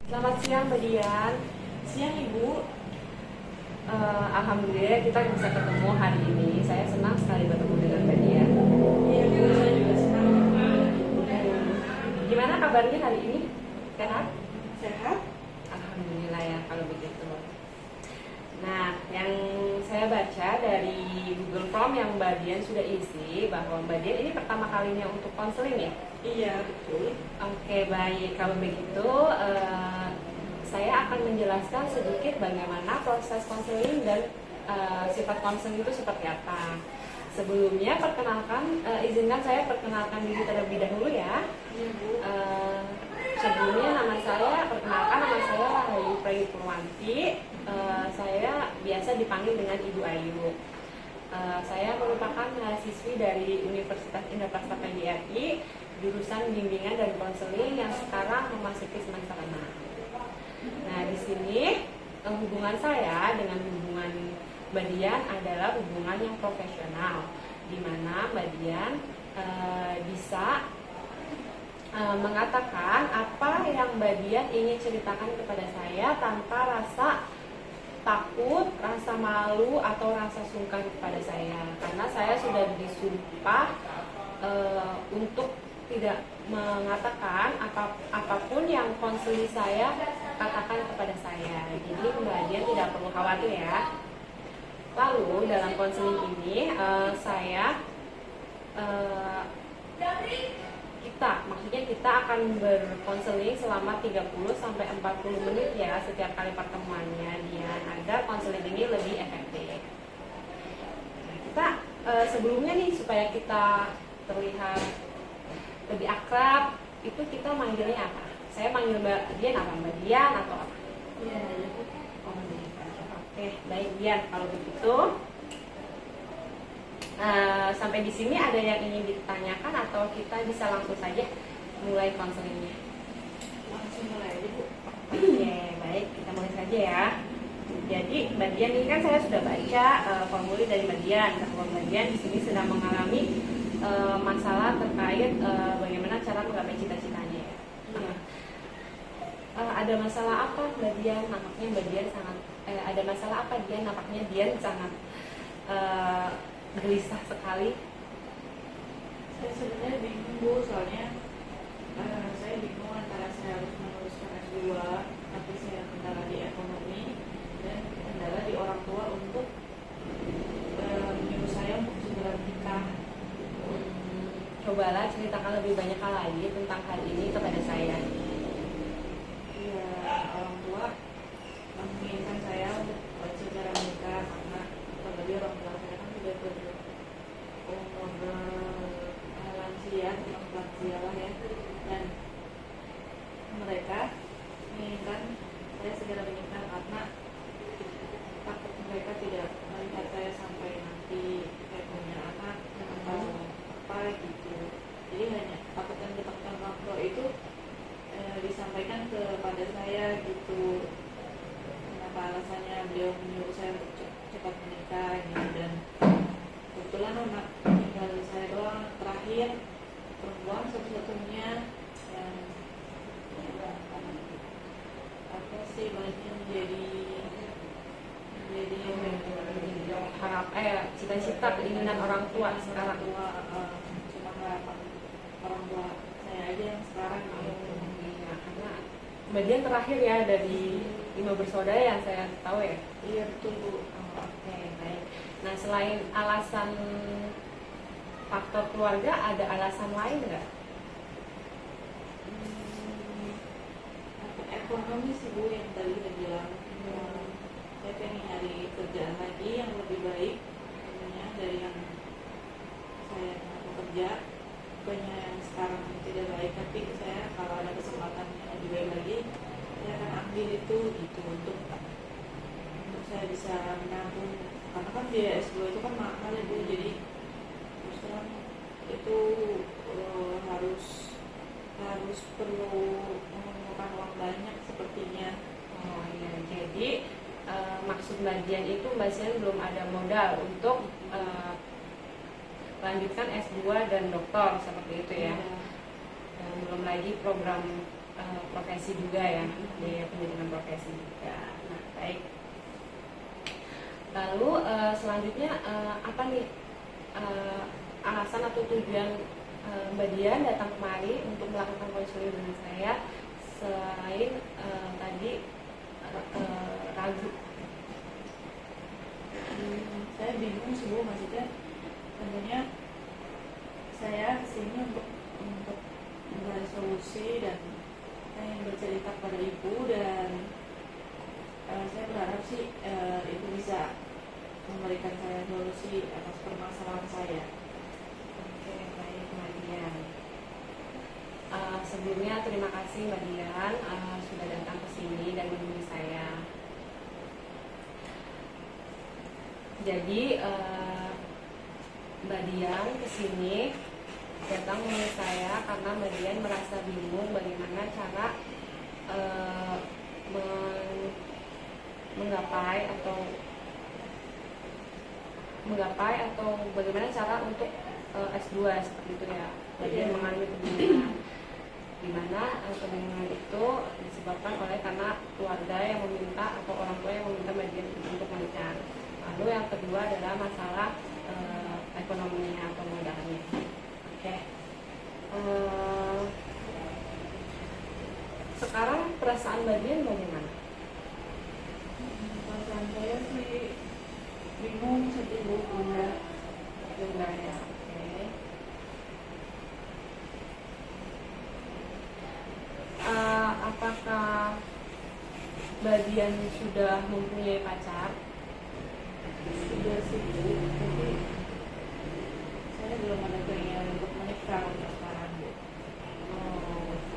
Selamat siang Mbak Dian. Siang Ibu. Alhamdulillah kita bisa ketemu hari ini. Saya senang sekali bertemu dengan Mbak Dian. Iya Bu, saya juga senang Gimana kabarnya hari ini? Sehat? sehat. Alhamdulillah ya kalau begitu. Nah, yang saya baca dari Google Form yang Mbak Dian sudah isi, bahwa Mbak Dian ini pertama kalinya untuk konseling ya? Iya betul. Oke, baik. Kalau begitu, saya akan menjelaskan sedikit bagaimana proses konseling dan sifat konseling itu seperti apa. Sebelumnya, izinkan saya perkenalkan diri terlebih dahulu ya. Iya Bu. Sebelumnya nama saya Rahayu Prayu Purwanti. Saya biasa dipanggil dengan Ibu Ayu. Saya merupakan mahasiswi dari Universitas Indonesia PGRI, jurusan bimbingan dan konseling yang sekarang memasuki semester 6. Nah, di sini hubungan saya dengan hubungan Mbak Dian adalah hubungan yang profesional, di mana Mbak Dian bisa mengatakan apa yang Mbak Dian ingin ceritakan kepada saya tanpa rasa takut, rasa malu, atau rasa sungkan kepada saya, karena saya sudah disumpah untuk tidak mengatakan apapun yang konseling saya katakan kepada saya. Jadi Mbak Dian tidak perlu khawatir ya. Lalu dalam konseling ini kita akan berkonseling selama 30 sampai 40 menit ya setiap kali pertemuannya, Dian, agar konseling ini lebih efektif. Nah, kita sebelumnya nih, supaya kita terlihat lebih akrab, itu kita manggilnya apa? Saya manggil Mbak Dian apa? Mbak Dian atau apa? Iya Bu. Oh, Mbak Dian. Oke, baik Dian. Kalau begitu, sampai di sini ada yang ingin ditanyakan atau kita bisa langsung saja mulai konselingnya? Langsung mulai aja Bu. Oke, baik, kita mulai saja ya. Jadi Mbak Dian ini kan saya sudah baca formulir dari Mbak Dian, bahwa Mbak Dian di sini sedang mengalami masalah terkait bagaimana cara menggapai cita-citanya ya. Iya. Ada masalah apa Mbak Dian? Nampaknya Mbak Dian sangat ada masalah apa Dian? Nampaknya Dian sangat gelisah sekali. Saya sebenarnya bingung Bu, soalnya saya bingung antara saya harus meneruskan S2 tapi saya kendala di ekonomi dan kendala di orang tua untuk menyuruh saya untuk segera menikah. Cobalah ceritakan lebih banyak hal lagi tentang hal ini kepada saya. Iya, orang tua menginginkan saya untuk segera menikah karena terlebih orang tua saya kan sudah lansia lah ya, dan mereka menginginkan saya segera menikah karena takut mereka tidak melihat saya sampai nanti kayak punya anak atau apa gitu. Jadi hanya takut dan ketakutan orang tua itu disampaikan kepada saya gitu. Kenapa alasannya beliau menyuruh saya untuk cepat menikah gitu. Dan kebetulan anak tinggal saya doang, terakhir perempuan satu-satunya yang apa sih banyak menjadi Harap cita-cita keinginan orang tua sekarang. cuma harapan orang tua saya aja yang sekarang Iya, karena Mbak Dian terakhir ya dari 5 bersaudara yang saya tahu ya. Iya betul Bu. Oke, baik. Nah, selain alasan faktor keluarga, ada alasan lain nggak? Ekonomi sih Bu, yang tadi udah bilang. Saya pengen nyari kerjaan lagi yang lebih baik tentunya dari yang saya bekerja. Bukannya yang sekarang tidak baik, tapi saya kalau ada kesempatan yang lebih baik lagi, saya akan ambil itu gitu untuk saya bisa menabung, karena kan biaya S2 itu kan mahal ya Bu. Jadi terus terang itu harus perlu mengumpulkan uang banyak sepertinya. Oh iya, jadi maksud Mbak Dian itu Mbak Dian belum ada modal untuk lanjutkan S2 dan doktor seperti itu ya. Dan belum lagi program profesi juga ya di profesi juga. Nah, baik. Lalu selanjutnya apa nih alasan atau tujuan Mbak Dian datang kemari untuk melakukan konseling dengan saya selain tadi ragu? Saya bingung sih Bu, maksudnya tentunya saya kesini untuk mencari solusi dan saya ingin bercerita kepada Ibu, dan saya berharap sih Ibu bisa memberikan saya solusi atas permasalahan saya. Oke, baik Mbak Dian. Sebelumnya terima kasih Mbak Dian sudah datang ke sini dan menemui saya. Jadi Mbak Dian kesini datang menemui saya karena Mbak Dian merasa bingung bagaimana cara menggapai atau bagaimana cara untuk S2 seperti itu ya. Mbak Dian mengalami kebingungan, di mana kebingungan itu disebabkan oleh karena keluarga yang meminta atau orang tua yang meminta Mbak Dian untuk menikah. Lalu yang kedua adalah masalah ekonominya atau modalnya. Oke. Sekarang perasaan Mbak Dian bagaimana? Perasaan saya sih bingung, sedih Bu, bunda Ya. Oke. Apakah Mbak Dian sudah mempunyai pacar? sudah sih Bu, tapi saya belum ada keinginan untuk menikah untuk sekarang Bu.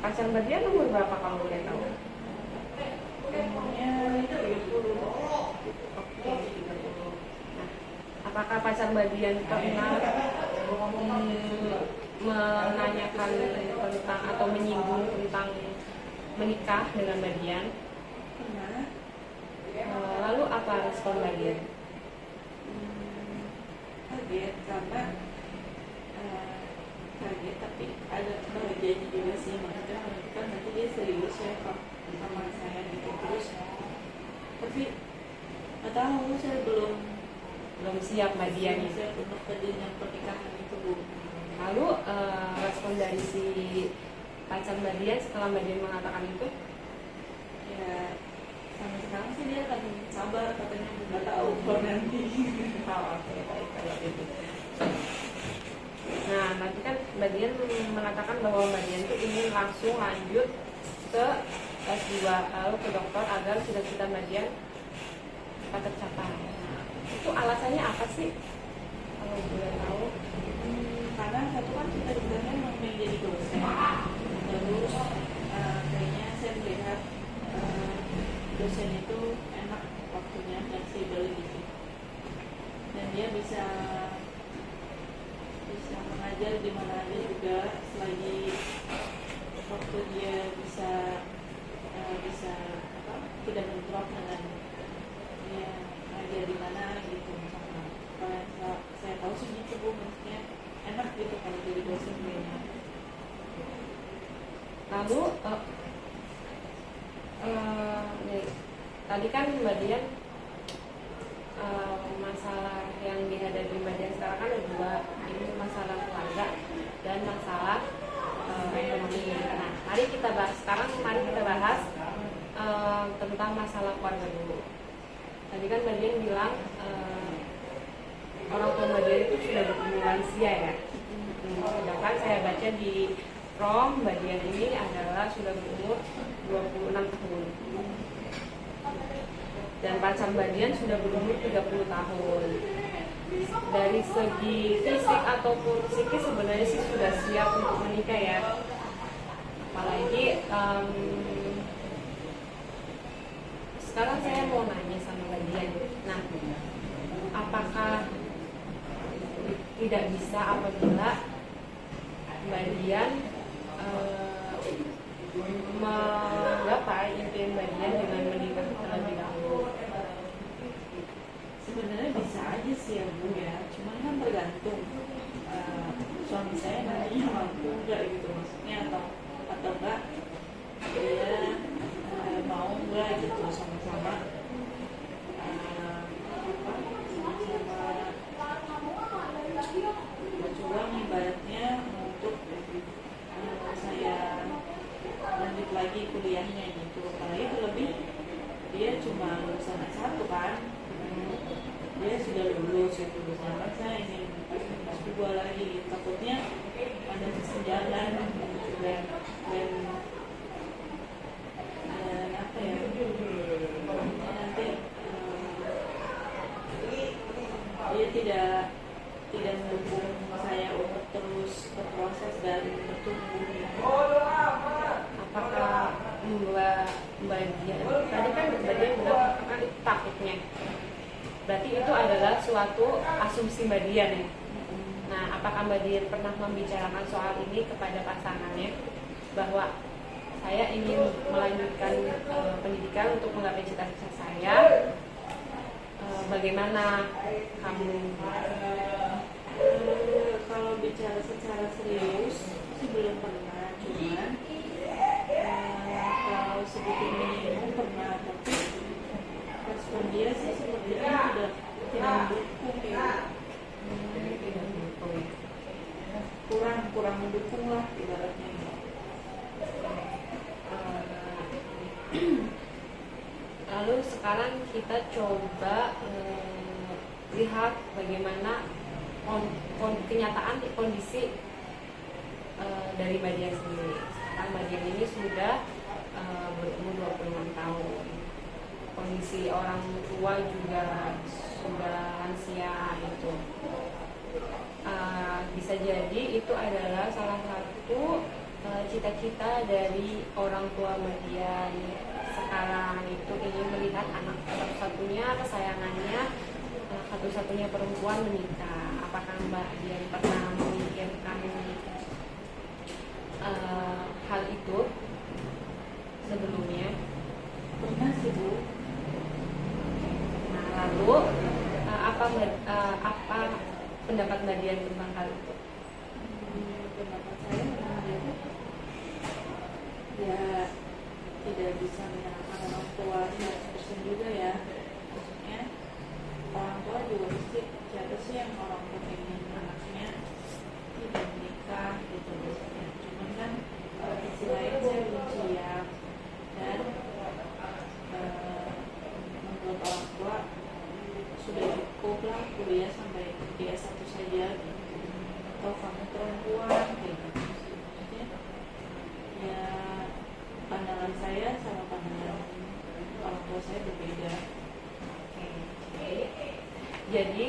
Pacar Mbak Dian umur berapa kalau boleh tahu? Umurnya 30. Oke, 30. Nah, apakah pacar Mbak Dian pernah menanyakan tentang atau menyinggung tentang menikah dengan Mbak Dian? Pernah. Lalu apa respon Mbak Dian? Kaget karena kaget tapi ada bahagianya juga sih, maksudnya menunjukkan nanti dia serius ya Pak sama saya gitu. Terus tapi nggak tahu, saya belum Siap Mbak Dian ya? siap untuk kejadian pernikahan itu Bu. Lalu respon dari si pacar Mbak Dian setelah Mbak Dian mengatakan itu? Ya sampai sekarang sih dia akan sabar, katanya nggak tahu kalau nanti. Oke, baik kalau gitu. Nah, nanti kan Mbak Dian mengatakan bahwa Mbak Dian itu ingin langsung lanjut ke S2 lalu ke dokter agar cita-cita Mbak Dian dapat tercapai. Nah, itu alasannya apa sih? Kalau boleh tahu? Karena satu kan cita-citanya memang pengen jadi dosen. Terus kayaknya saya melihat dosen itu enak waktunya, fleksibel gitu, dan dia bisa mengajar di mana aja juga, selagi waktu dia bisa tidak bentrok dengan dia mengajar di mana gitu. Misalnya kalau yang saya tahu sih gitu Bu, maksudnya enak gitu kalau jadi dosen kayaknya. Lalu nih, tadi kan Mbak Dian masalah yang dihadapi Mbak Dian sekarang kan ada dua, ini masalah keluarga dan masalah ekonomi. Nah, mari kita bahas tentang masalah keluarga dulu. Tadi kan Mbak Dian bilang orang tua Mbak Dian itu sudah berumur lansia ya. Sedangkan saya baca di Prom, Mbak Dian ini adalah sudah berumur 26 tahun. Dan pacar Mbak Dian sudah berumur 30 tahun. Dari segi fisik ataupun psikis sebenarnya sih sudah siap untuk menikah ya. Apalagi sekarang saya mau nanya sama Mbak Dian. Nah, apakah tidak bisa apabila Mbak Dian menggapai impian Mbak Dian dengan menikah terlebih dahulu? Sebenarnya bisa aja sih ya Bu ya, cuman kan tergantung suami saya nantinya mampu enggak gitu, maksudnya atau enggak dia mau juga gitu, sama-sama berjuang ibaratnya untuk saya lanjut lagi kuliahnya gitu. Apalagi terlebih dia cuma lulusan S1 kan, dia sudah lulus gitu, sedangkan saya ingin S2 lagi, takutnya ada kesenjangan dan apa ya, nanti dia tidak mendukung saya untuk terus berproses dan bertumbuh. Apakah Mbak Dian tadi kan Mbak Dian bilang apakah itu takutnya, berarti itu adalah suatu asumsi Mbak Dian ya. Nah, apakah Mbak Dian pernah membicarakan soal ini kepada pasangannya, bahwa saya ingin melanjutkan pendidikan untuk menggapai cita-cita saya, bagaimana kamu? Kalau bicara secara serius sih belum pernah, cuman kalau sebutin minimum pernah, tapi respon dia sih sepertinya tidak mendukung ya. Kurang mendukung lah ibaratnya. Lalu sekarang kita coba lihat bagaimana kenyataan kondisi dari Mbak Dian sendiri. Sekarang Mbak Dian ini sudah berumur 26 tahun. Kondisi orang tua juga sudah lansia itu. Bisa jadi itu adalah salah satu cita-cita dari orang tua Mbak Dian sekarang itu, ingin melihat anak satu-satunya kesayangannya, satu-satunya perempuan menikah. Apakah Mbak Dian pernah memikirkan hal itu sebelumnya? Pernah sih Bu. Nah, lalu apa pendapat Mbak Dian tentang hal itu? Pendapat saya ya tidak bisa menyalahkan orang tua 100% juga ya. Maksudnya orang tua juga pasti, siapa sih yang orang tua ingin anaknya tidak menikah gitu biasanya. Cuman kan sisi lain saya belum siap, dan menurut orang tua sudah cukup lah kuliah sampai D1 saja gitu. Atau kamu perempuan gitu. Maksudnya ya pandangan saya sama pandangan orang tua saya berbeda. Jadi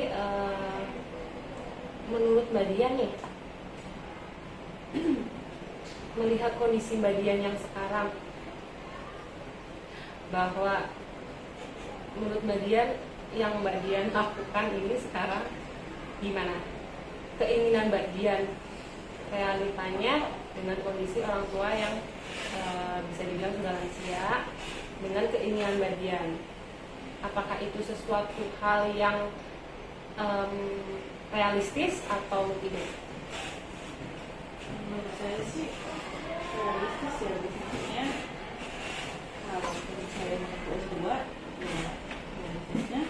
menurut Mbak Dian nih, melihat kondisi Mbak Dian yang sekarang, bahwa menurut Mbak Dian yang Mbak Dian lakukan ini sekarang gimana? Keinginan Mbak Dian realitanya dengan kondisi orang tua yang bisa dibilang sudah lansia, dengan keinginan Mbak Dian, apakah itu sesuatu hal yang realistis atau tidak? Menurut saya sih realistis ya, maksudnya kalau saya mau S2 ya realistisnya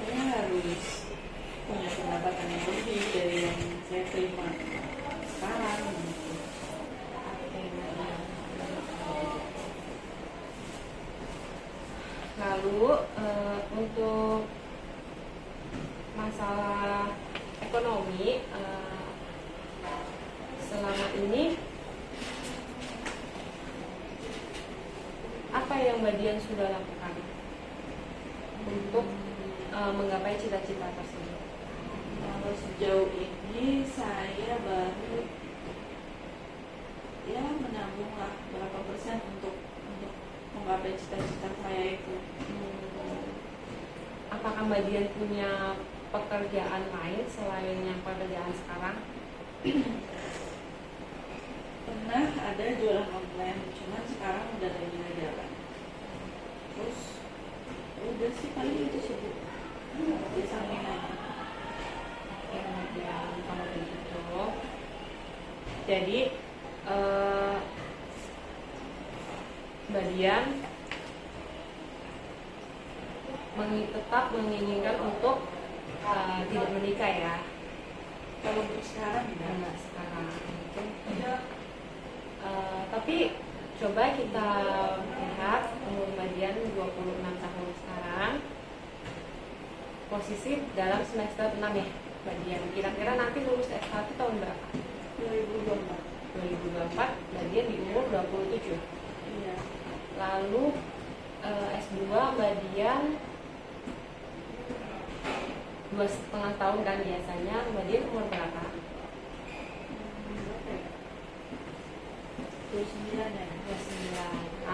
saya harus punya pendapatan yang lebih dari yang saya terima sekarang gitu. Lalu untuk masalah ekonomi, selama ini apa yang Mbak Dian sudah lakukan untuk menggapai cita-cita tersebut? Kalau sejauh ini saya baru ya menabung lah berapa persen untuk menggapai cita-cita saya itu. Apakah Mbak Dian punya pekerjaan lain selain yang pekerjaan sekarang? Pernah ada jualan online, cuman sekarang udah lagi jalan. Terus udah sih paling itu sih Bu, di sampingannya. Kemudian kalau begitu, jadi Mbak Dian tetap menginginkan untuk tidak menikah ya. Kalau untuk sekarang Nah, sekarang mungkin tapi coba kita lihat umur Mbak Dian 26 tahun sekarang, posisi dalam semester 6 ya Mbak Dian. Kira-kira nanti lulus S1 tahun berapa? 2024, Mbak Dian di umur 27. Iya. Lalu S2 Mbak Dian 2,5 tahun kan biasanya. Mbak Dian umur berapa? 29 ya. 29.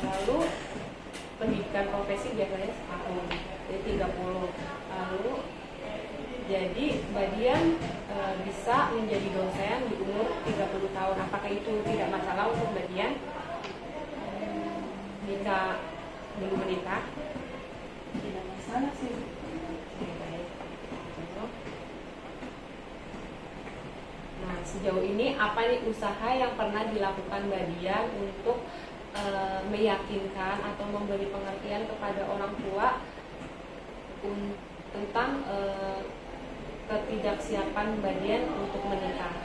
Lalu pendidikan profesi biasanya setahun, jadi 30. Lalu jadi Mbak Dian bisa menjadi dosen di umur 30 tahun. Apakah itu tidak masalah untuk Mbak Dian? Jika belum menikah? Tidak masalah sih. Nah, sejauh ini apa nih usaha yang pernah dilakukan Mbak Dian untuk meyakinkan atau memberi pengertian kepada orang tua tentang ketidaksiapan Mbak Dian untuk menikah?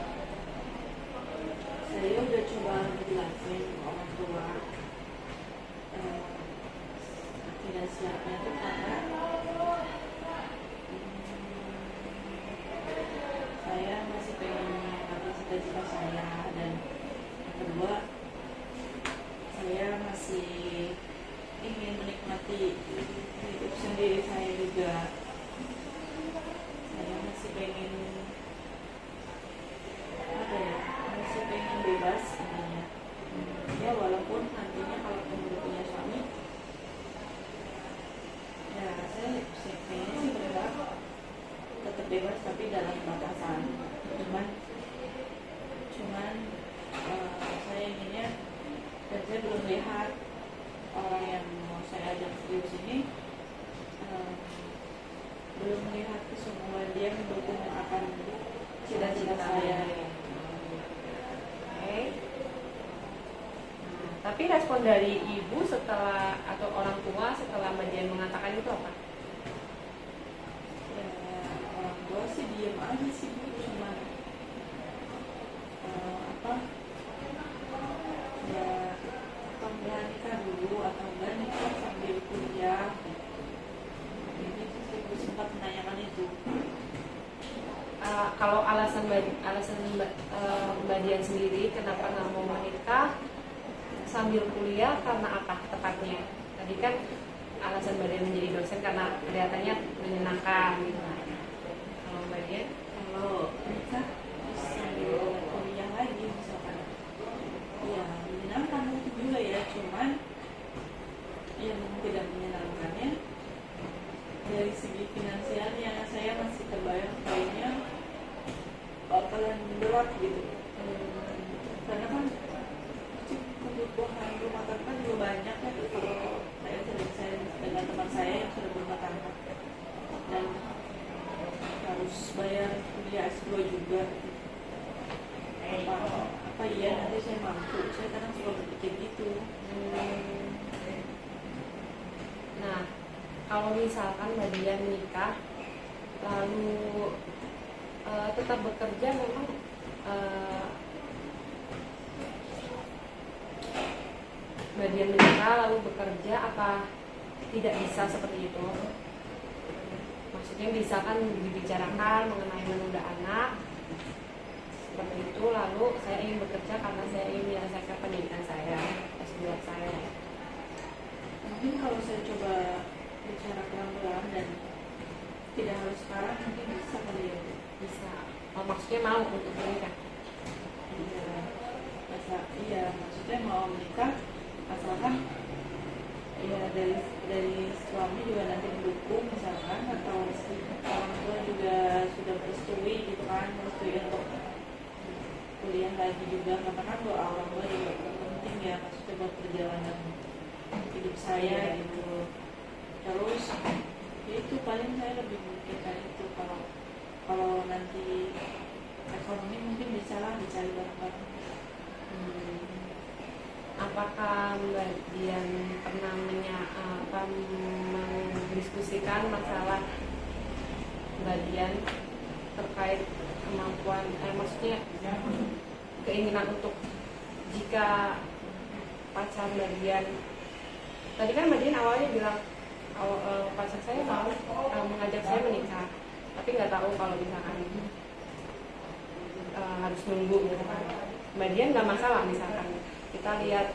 Saya udah coba menjelaskan ke orang tua tidak siapnya itu karena saya masih pengen mencapai cita-cita saya, dan yang kedua saya masih ingin menikmati hidup sendiri saya juga. Saya masih pengen masih pengen bebas intinya. Ya walaupun nantinya kalau udah punya suami, ya saya pengen sih berharap tetap bebas tapi dalam batasan. Cuman saya inginnya, dan saya belum lihat orang yang mau saya ajak serius ini, belum melihat semua dia mendukung akan cita-cita saya. Oke. Nah, tapi respon dari ibu setelah atau orang tua setelah Mbak Dian mengatakan itu apa? Ya, orang tua sih diem aja sih Bu, cuma ya enggak nikah dulu atau enggak nikah sambil kuliah. Ini sih Bu sempat menanyakan itu. Kalau alasan Mbak Dian sendiri kenapa nggak mau menikah sambil kuliah karena apa tepatnya? Tadi kan alasan Mbak Dian menjadi dosen karena kelihatannya menyenangkan gitu. Kalau Mbak Dian? Kalau nikah terus sambil kuliah lagi misalkan, ya menyenangkan itu juga ya, cuman yang tidak menyenangkannya dari segi finansialnya saya masih terbayang kayaknya bakalan berat gitu. Karena kan kebutuhan rumah tangga juga banyak ya, kalau saya dengan teman saya yang sudah berumah tangga dan harus bayar kuliah S2 juga. Apa iya nanti saya mampu? Saya kadang suka berpikir gitu. Nah, kalau misalkan Mbak Dian menikah lalu tetap bekerja, memang Mbak Dian menikah lalu bekerja, apa tidak bisa seperti itu? Maksudnya bisa kan dibicarakan mengenai menunda anak seperti itu, lalu saya ingin bekerja karena saya ingin menyelesaikan pendidikan saya, S2 saya. Mungkin kalau saya coba bicara pelan-pelan dan tidak harus sekarang, mungkin bisa kali ya. Bisa. Oh, maksudnya mau untuk menikah? Iya, maksudnya mau menikah asalkan ya dari suami juga nanti mendukung misalkan, atau orang tua juga sudah merestui gitu kan, merestui untuk kuliah lagi juga, karena kan doa orang tua juga penting ya, maksudnya buat perjalanan hidup saya gitu. Terus ya itu paling saya lebih memikirkan itu, kalau nanti ekonomi mungkin bisa lah dicari bareng-bareng. Apakah Mbak Dian pernah mendiskusikan masalah Mbak Dian terkait kemampuan, maksudnya keinginan untuk jika pacar Mbak Dian, tadi kan Mbak Dian awalnya bilang pacar saya mau mengajak saya menikah, tapi nggak tahu kalau misalkan harus nunggu gitu kan. Mbak Dian nggak masalah misalkan kita lihat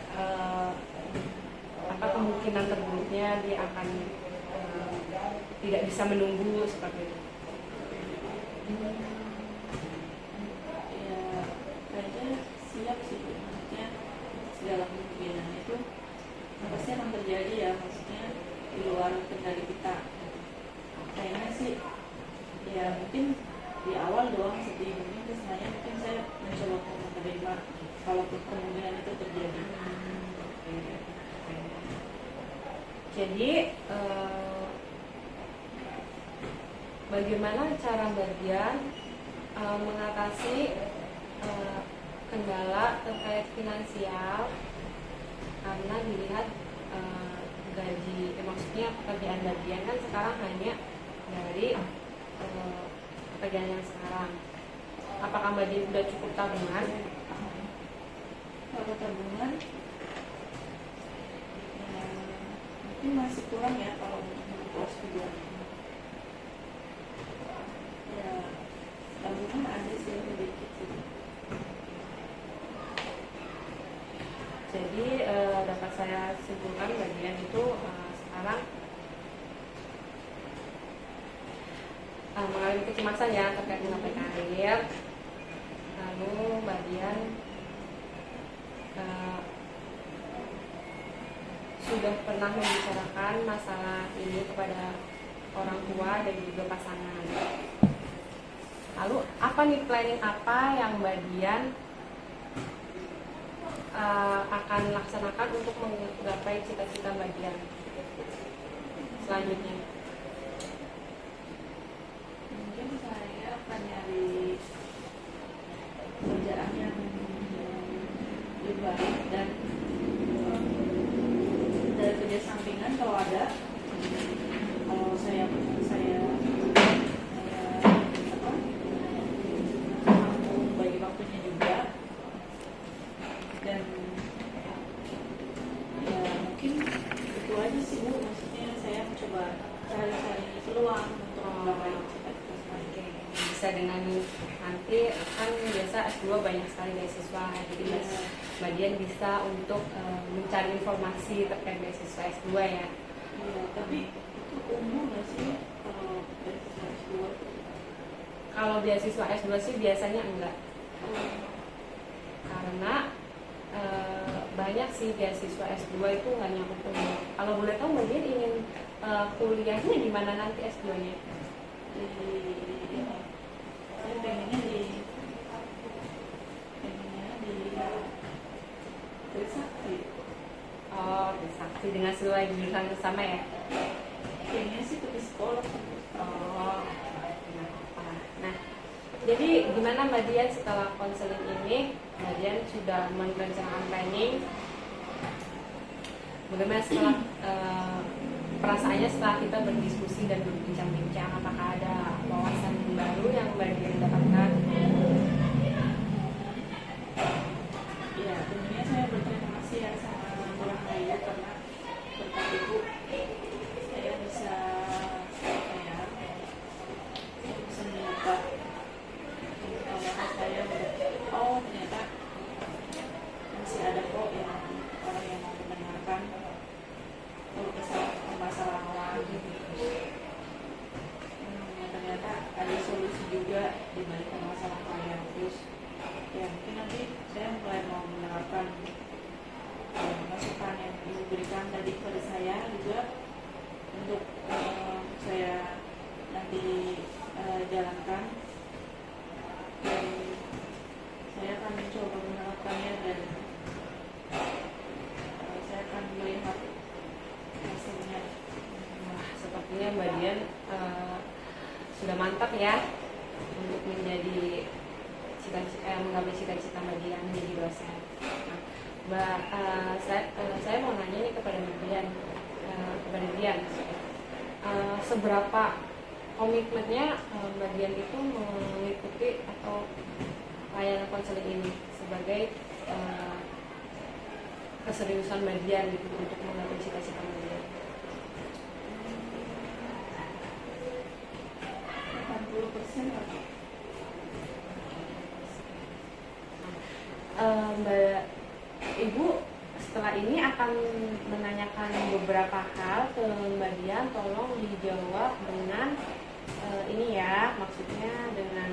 apa kemungkinan terburuknya dia akan tidak bisa menunggu seperti itu. Ya kayaknya siap sih, maksudnya segala kemungkinan itu pasti akan terjadi ya, maksudnya di luar kendali kita. Kayaknya sih ya mungkin di awal doang sedih, mungkin kesannya mungkin saya mencoba untuk menerima kalaupun kemungkinan itu terjadi. Jadi bagaimana cara Mbak Dian mengatasi kendala terkait finansial karena dilihat gaji, maksudnya pekerjaan Mbak Dian kan sekarang hanya dari pekerjaan yang sekarang. Apakah Mbak Dian sudah cukup tabungan? Kalau tabungan mungkin masih kurang ya kalau untuk kelas kedua. Ya tabungan ada sih sedikit sih. Jadi dapat saya simpulkan Mbak Dian itu sekarang mengalami kecemasan ya terkait dengan karir. Lalu Mbak Dian sudah pernah membicarakan masalah ini kepada orang tua dan juga pasangan. Lalu apa nih planning apa yang Mbak Dian akan laksanakan untuk menggapai cita-cita Mbak Dian selanjutnya? Mungkin saya akan nyari kerjaan yang lebih baik dan dari kerja sampingan kalau ada. Kalau saya mampu bagi waktunya juga, dan ya mungkin itu aja sih Bu, maksudnya saya mencoba cari-cari peluang untuk menggapai cita-cita saya. Bisa dengan nanti kan biasa S2 banyak sekali beasiswa, jadi Mbak Dian bisa untuk mencari informasi terkait beasiswa S2 ya. Iya, tapi itu umum nggak sih kalau beasiswa S2? Kalau beasiswa S2 sih biasanya enggak, karena banyak sih beasiswa S2 itu nggak nyangkut umur. Kalau boleh tahu Mbak Dian ingin kuliahnya di mana nanti S2-nya? Saya pengennya di Trisakti. Oh, Trisakti dengan sesuai jurusan bersama ya? Kayaknya sih ke psikolog. Oh, nah, jadi gimana Mbak Dian setelah konseling ini? Mbak Dian sudah merencanakan planning. Bagaimana setelah perasaannya setelah kita berdiskusi dan berbincang-bincang? Apakah ada wawasan baru yang Mbak Dian dapatkan? Ya, tentunya saya berterima kasih ya sama orang Rayu, karena berkat Ibu saya bisa melihat bahwa saya ternyata masih ada kok yang orang yang mau mendengarkan kalau permasalahan ternyata ada solusi juga di balik permasalahan kalian. Terus ya mungkin nanti saya mulai mau menerapkan masukan yang Ibu berikan tadi kepada saya juga untuk saya nanti jalankan, dan saya akan mencoba menerapkannya, dan saya akan melihat hasilnya. Wah, sepertinya Mbak Dian sudah mantap ya untuk menjadi menggapai cita-cita Mbak Dian menjadi dosen. Nah, Mbak, saya mau nanya nih kepada Mbak Dian, seberapa komitmennya Mbak Dian itu mengikuti atau layanan konseling ini sebagai keseriusan Mbak Dian gitu, untuk menggapai cita-cita Mbak Dian. 80% apa? Mbak Ibu setelah ini akan menanyakan beberapa hal ke Mbak Dian, tolong dijawab dengan ini ya, maksudnya dengan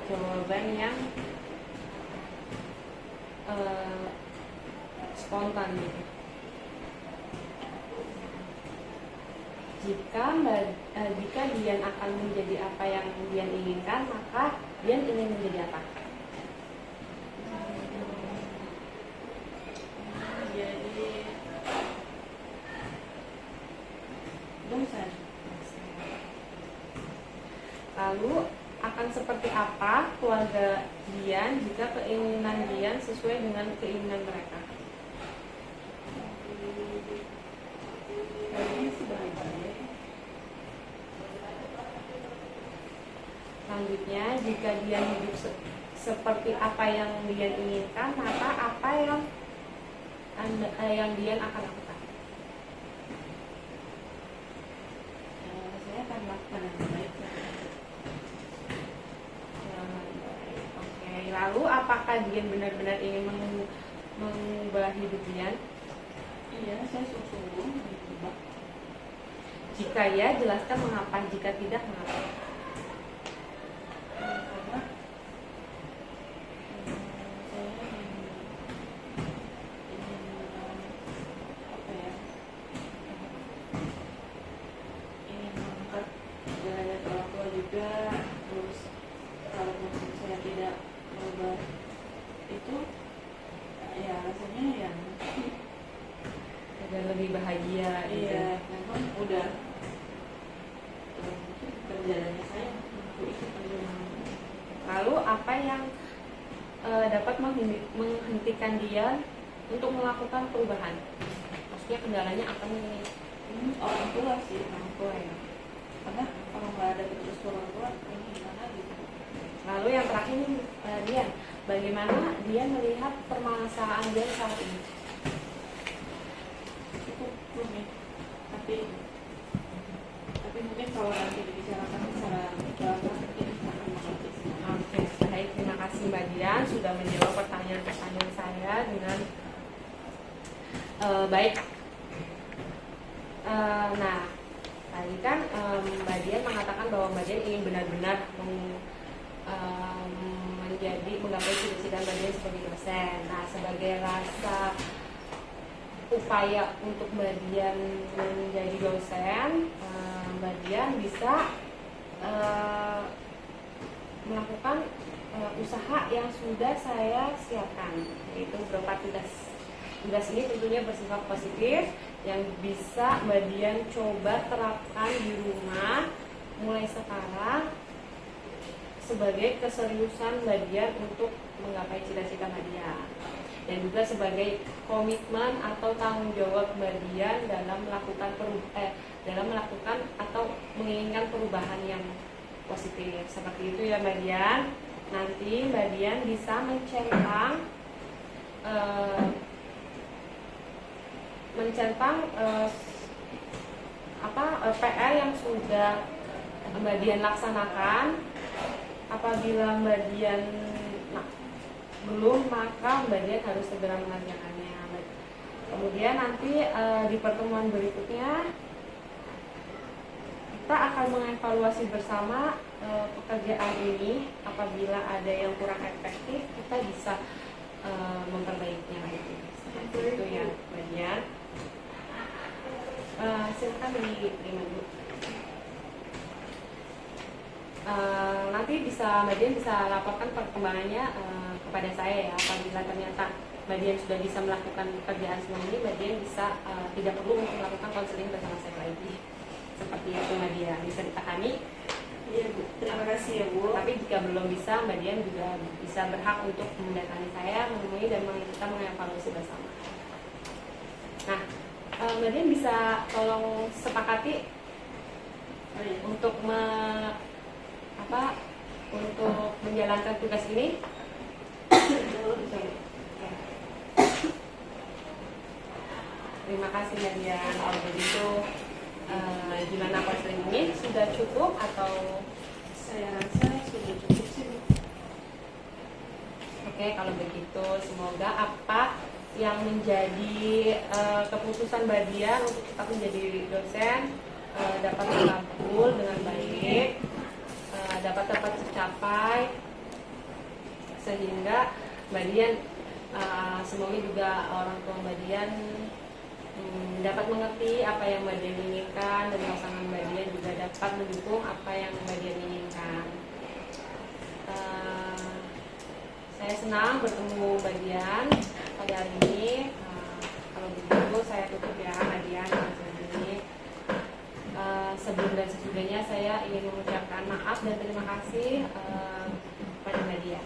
jawaban yang spontan gitu. Jika Dian akan menjadi apa yang Dian inginkan, maka Dian ingin menjadi apa? Jadi dosen. Lalu akan seperti apa keluarga Dian jika keinginan Dian sesuai dengan keinginan mereka? Kayaknya sih baik-baik. Selanjutnya, jika Dian hidup seperti apa yang Dian inginkan, maka apa yang Dian akan lakukan? Saya akan melakukan yang terbaik. Oke, lalu apakah Dian benar-benar ingin mengubah hidup Dian? Iya, saya sungguh-sungguh mencoba. Jika ya, jelaskan mengapa. Jika tidak, mengapa? Karena saya ingin apa ya? Ingin mengangkat derajat orang tua juga. Terus kalau saya tidak merubah itu, ya rasanya yang Agar lebih bahagia gitu. iya, memang udah perjalanannya saya untuk itu perjuangan. Lalu apa yang dapat menghentikan dia untuk melakukan perubahan? Maksudnya kendalanya akan ini Orang tua sih, orang tua ya. karena kalau nggak ada keterus orang tua ini gimana gitu. Lalu yang terakhir nih, Dian, bagaimana dia melihat permasalahan dia saat ini? Cukup rumit, tapi mungkin kalau nanti dibicarakan secara bahasa mungkin akan mengerti sih. Oke, baik, terima kasih Mbak Dian sudah menjawab pertanyaan-pertanyaan saya dengan baik. Nah, tadi kan Mbak Dian mengatakan bahwa Mbak Dian ingin benar-benar menggapai cita-cita Mbak Dian sebagai dosen. Nah, sebagai rasa upaya untuk Mbak Dian menjadi dosen, Mbak Dian bisa melakukan usaha yang sudah saya siapkan, yaitu beberapa tugas. Tugas ini tentunya bersifat positif yang bisa Mbak Dian coba terapkan di rumah mulai sekarang sebagai keseriusan Mbak Dian untuk menggapai cita-cita Mbak Dian, dan juga sebagai komitmen atau tanggung jawab Mbak Dian dalam melakukan atau menginginkan perubahan yang positif. Seperti itu ya Mbak Dian. Nanti Mbak Dian bisa mencentang PR yang sudah Mbak Dian laksanakan. Apabila Mbak Dian belum, maka Mbak Dian harus segera mengerjakannya. Kemudian nanti di pertemuan berikutnya kita akan mengevaluasi bersama pekerjaan ini. Apabila ada yang kurang efektif, kita bisa memperbaikinya lagi. Seperti itu ya Mbak Dian. Silakan diterima dulu. Nanti Mbak Dian bisa laporkan perkembangannya kepada saya ya. Apabila ternyata Mbak Dian sudah bisa melakukan pekerjaan semua ini, Mbak Dian bisa tidak perlu untuk melakukan konseling bersama saya lagi. Seperti itu Mbak Dian, bisa dipahami? Iya Bu, terima kasih ya Bu. Tapi jika belum bisa, Mbak Dian juga bisa berhak untuk mendatangi saya, menemui dan kita mengevaluasi bersama. Nah, Mbak Dian bisa tolong sepakati untuk untuk menjalankan tugas ini. Terima kasih Mbak Dian. Kalau begitu gimana konseling ini sudah cukup atau? Saya rasa sudah cukup sih. Oke, kalau begitu semoga apa yang menjadi keputusan Mbak Dian untuk tetap menjadi dosen dapat terkabul dengan baik, dapat tercapai, sehingga Mbak Dian semoga juga orang tua Mbak Dian dapat mengerti apa yang Mbak Dian inginkan, dan pasangan Mbak Dian juga dapat mendukung apa yang Mbak Dian inginkan. Saya senang bertemu Mbak Dian pada hari ini. Kalau begitu saya tutup ya Mbak Dian ini. Sebelum dan sesudahnya saya ingin mengucapkan maaf dan terima kasih pada Mbak Dian.